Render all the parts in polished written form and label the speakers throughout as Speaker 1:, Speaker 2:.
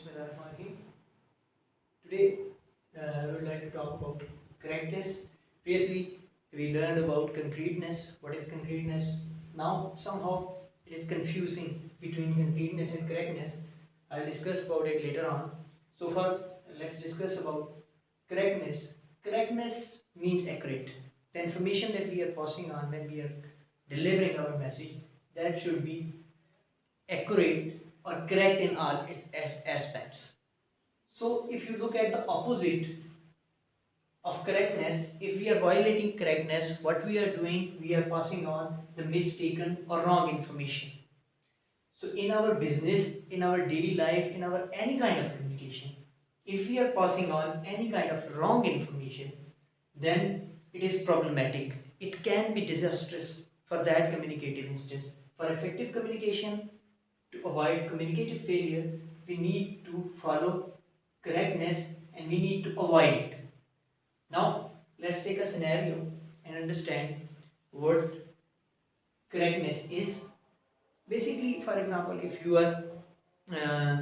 Speaker 1: Bismillahirrahmanirrahim. Today, I would like to talk about correctness. Previously, we learned about concreteness. What is concreteness? Now, somehow, it is confusing between concreteness and correctness. I'll discuss about it later on. So far, let's discuss about correctness. Correctness means accurate. The information that we are passing on when we are delivering our message, that should be accurate or correct in all its aspects. So, if you look at the opposite of correctness, if we are violating correctness, what we are doing, we are passing on the mistaken or wrong information. So, in our business, in our daily life, in our any kind of communication, if we are passing on any kind of wrong information, then it is problematic. It can be disastrous for that communicative instance. For effective communication, to avoid communicative failure, we need to follow correctness and we need to avoid it. Now, let's take a scenario and understand what correctness is. Basically, for example, if you are uh,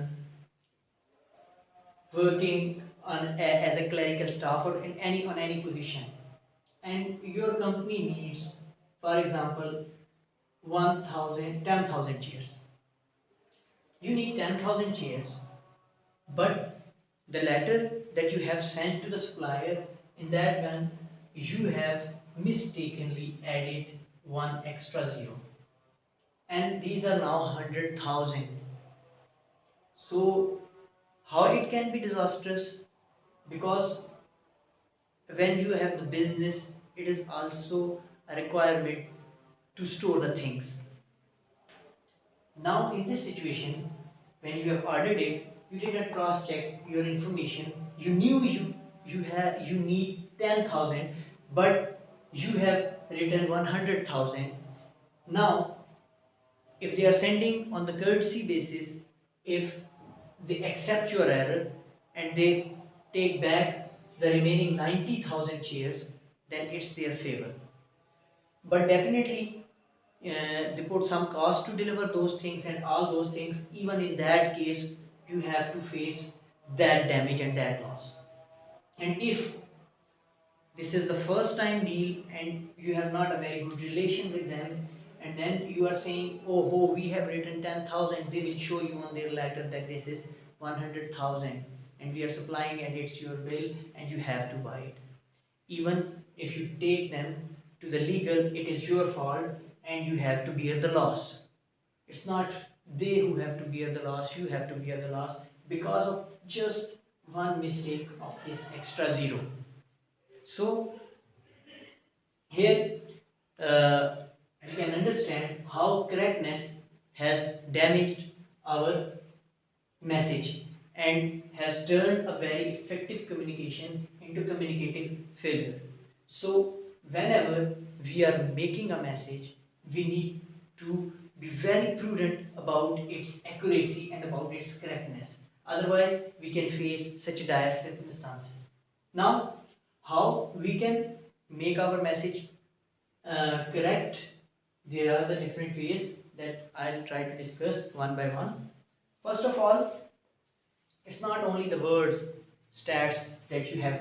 Speaker 1: working as a clerical staff or in any position, and your company needs, for example, 10,000 chairs. You need 10,000 chairs, but the letter that you have sent to the supplier, in that one you have mistakenly added one extra zero, and these are now 100,000. So how it can be disastrous? Because when you have the business, it is also a requirement to store the things. Now, in this situation, when you have ordered it, you did not cross check your information. You knew you need 10,000, but you have written 100,000. Now, if they are sending on the courtesy basis, if they accept your error and they take back the remaining 90,000 shares, then it's their favor. But definitely, they put some cost to deliver those things and all those things. Even in that case, you have to face that damage and that loss. And if this is the first time deal and you have not a very good relation with them, and then you are saying, oh ho, we have written 10,000, they will show you on their letter that this is 100,000 and we are supplying and it's your bill and you have to buy it. Even if you take them to the legal, it is your fault and you have to bear the loss. It's not they who have to bear the loss, you have to bear the loss because of just one mistake of this extra zero. So here we can understand how correctness has damaged our message and has turned a very effective communication into communicative failure. So whenever we are making a message, we need to be very prudent about its accuracy and about its correctness. Otherwise, we can face such dire circumstances. Now, how we can make our message correct? There are the different ways that I'll try to discuss one by one. First of all, it's not only the words, stats that you have to